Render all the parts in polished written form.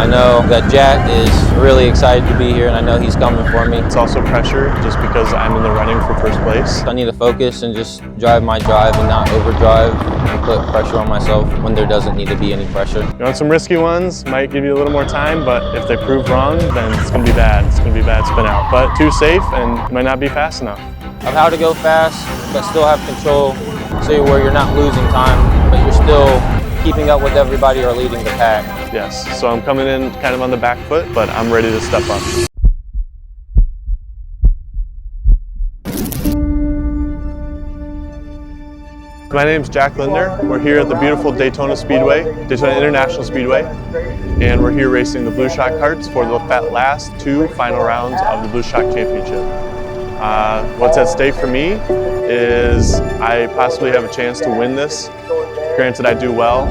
know that Jack is really excited to be here, and I know he's coming for me. It's also pressure just because I'm in the running for first place. I need to focus and just drive my drive and not overdrive and put pressure on myself when there doesn't need to be any pressure. You know, some risky ones might give you a little more time, but if they prove wrong, then it's going to be bad. It's going to be bad spin out. But too safe and might not be fast enough. Of how to go fast, but still have control, so where you're not losing time, but you're still keeping up with everybody or leading the pack. Yes, so I'm coming in kind of on the back foot, but I'm ready to step up. My name's Jack Lindner. We're here at the beautiful Daytona Speedway, Daytona International Speedway, and we're here racing the Blue Shot karts for the last two final rounds of the Blue Shot Championship. What's at stake for me is I possibly have a chance to win this. Granted, I do well,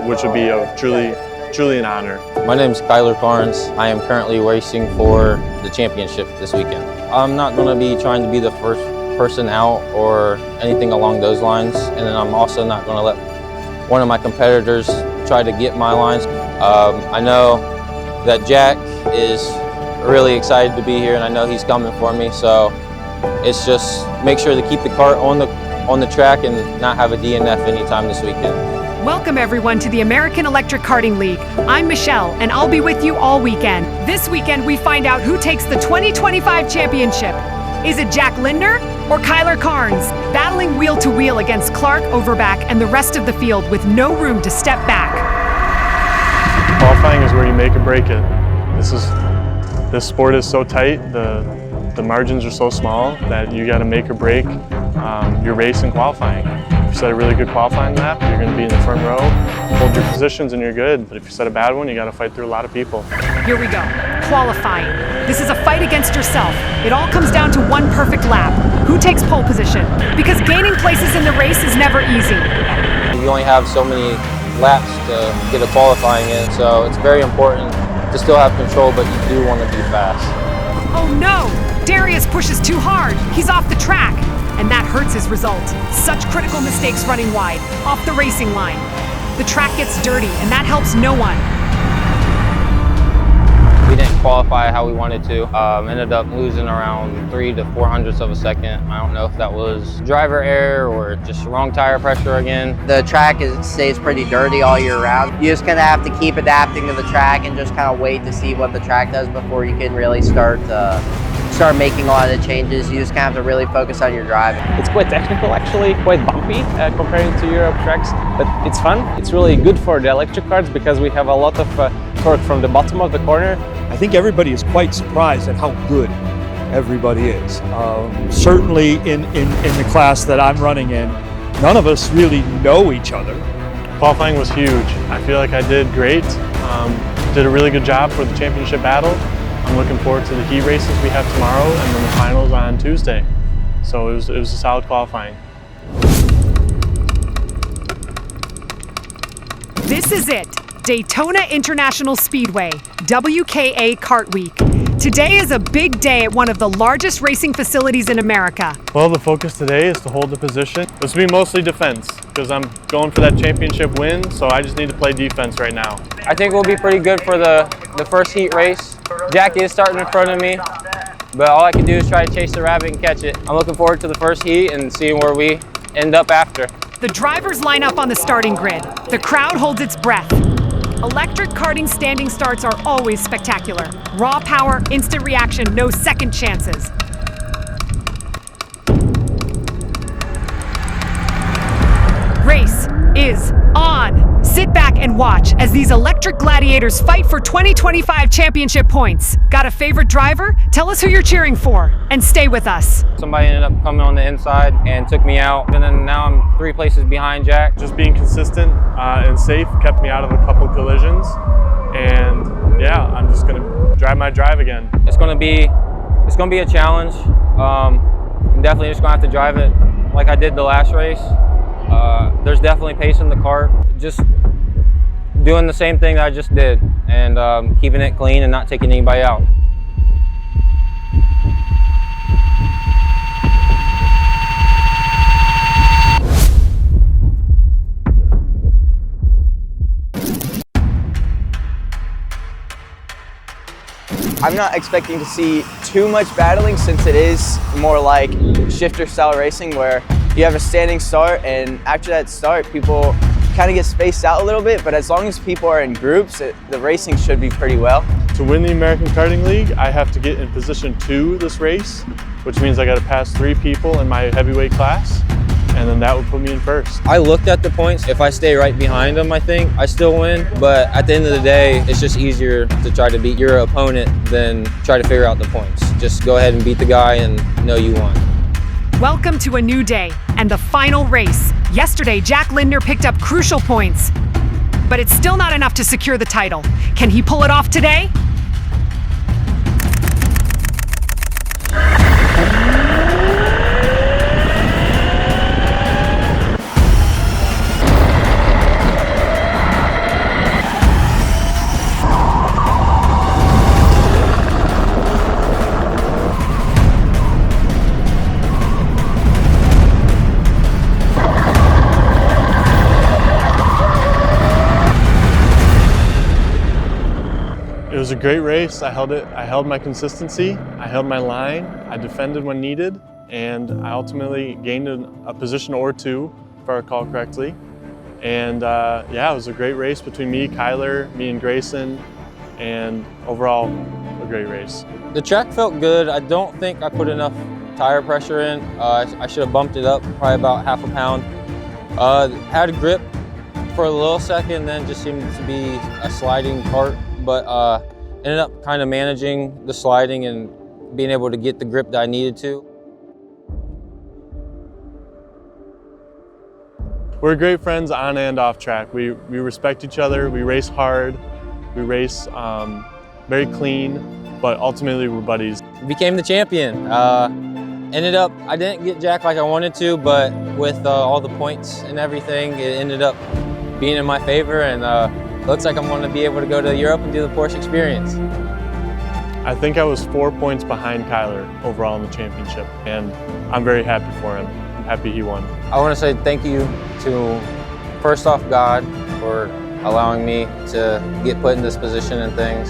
which would be truly an honor. My name is Kyler Carnes. I am currently racing for the championship this weekend. I'm not going to be trying to be the first person out or anything along those lines, and then I'm also not going to let one of my competitors try to get my lines. I know that Jack is really excited to be here, and I know he's coming for me, so it's just make sure to keep the kart on the track and not have a DNF anytime this weekend. Welcome everyone to the American Electric Karting League. I'm Michelle and I'll be with you all weekend. This weekend we find out who takes the 2025 championship. Is it Jack Lindner or Kyler Carnes? Battling wheel to wheel against Clarke, Overback and the rest of the field with no room to step back. Qualifying is where you make or break it. This sport is so tight, the margins are so small that you got to make or break your race in qualifying. If you set a really good qualifying lap, you're going to be in the front row, hold your positions and you're good. But if you set a bad one, you got to fight through a lot of people. Here we go, qualifying. This is a fight against yourself. It all comes down to one perfect lap. Who takes pole position? Because gaining places in the race is never easy. You only have so many laps to get a qualifying in, so it's very important to still have control, but you do want to be fast. Oh no! Darius pushes too hard. He's off the track. And that hurts his result. Such critical mistakes running wide, off the racing line. The track gets dirty, and that helps no one. We didn't qualify how we wanted to. Ended up losing around 3 to 400ths of a second. I don't know if that was driver error or just wrong tire pressure again. The track stays pretty dirty all year round. You just kind of have to keep adapting to the track and just kind of wait to see what the track does before you can really start making a lot of the changes. You just kind of have to really focus on your driving. It's quite technical actually, quite bumpy comparing to Europe tracks, but it's fun. It's really good for the electric karts because we have a lot of torque from the bottom of the corner. I think everybody is quite surprised at how good everybody is. Certainly in the class that I'm running in, none of us really know each other. Qualifying was huge. I feel like I did great. Did a really good job for the championship battle. I'm looking forward to the heat races we have tomorrow and then the finals on Tuesday. So it was a solid qualifying. This is it, Daytona International Speedway, WKA Kart Week. Today is a big day at one of the largest racing facilities in America. Well, the focus today is to hold the position. This will be mostly defense because I'm going for that championship win, so I just need to play defense right now. I think we'll be pretty good for the first heat race. Jack is starting in front of me, but all I can do is try to chase the rabbit and catch it. I'm looking forward to the first heat and seeing where we end up after. The drivers line up on the starting grid. The crowd holds its breath. Electric karting standing starts are always spectacular. Raw power, instant reaction, no second chances. Race is on. Sit back and watch as these electric gladiators fight for 2025 championship points. Got a favorite driver? Tell us who you're cheering for and stay with us. Somebody ended up coming on the inside and took me out, and then now I'm 3 places behind Jack. Just being consistent and safe kept me out of a couple collisions, and yeah, I'm just gonna drive my drive again. It's gonna be a challenge. I'm definitely just gonna have to drive it like I did the last race. There's definitely pace in the kart. Just doing the same thing that I just did and keeping it clean and not taking anybody out. I'm not expecting to see too much battling since it is more like shifter style racing where you have a standing start, and after that start people kind of get spaced out a little bit, but as long as people are in groups, the racing should be pretty well. To win the American Karting League, I have to get in position 2 this race, which means I got to pass 3 people in my heavyweight class, and then that would put me in first. I looked at the points. If I stay right behind them, I think I still win. But at the end of the day, it's just easier to try to beat your opponent than try to figure out the points. Just go ahead and beat the guy and know you won. Welcome to a new day and the final race. Yesterday, Jack Lindner picked up crucial points, but it's still not enough to secure the title. Can he pull it off today? It was a great race. I held my consistency, I held my line, I defended when needed, and I ultimately gained a position or 2, if I recall correctly. And yeah, it was a great race between me, Kyler, me and Grayson, and overall, a great race. The track felt good. I don't think I put enough tire pressure in. I should have bumped it up probably about half a pound. Had a grip for a little second, then just seemed to be a sliding kart, but ended up kind of managing the sliding and being able to get the grip that I needed to. We're great friends on and off track. We respect each other, we race hard, we race very clean, but ultimately we're buddies. Became the champion. Ended up, I didn't get Jack like I wanted to, but with all the points and everything, it ended up being in my favor, and looks like I'm going to be able to go to Europe and do the Porsche experience. I think I was 4 points behind Kyler overall in the championship, and I'm very happy for him. I'm happy he won. I want to say thank you to, first off, God for allowing me to get put in this position and things.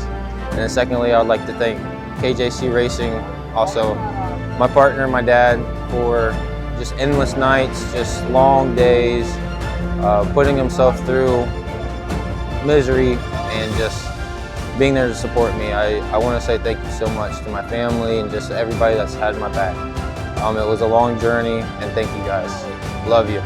And then secondly, I'd like to thank KJC Racing, also my partner, my dad, for just endless nights, just long days, putting himself through misery and just being there to support me. I want to say thank you so much to my family and just everybody that's had my back. It was a long journey, and thank you guys. Love you.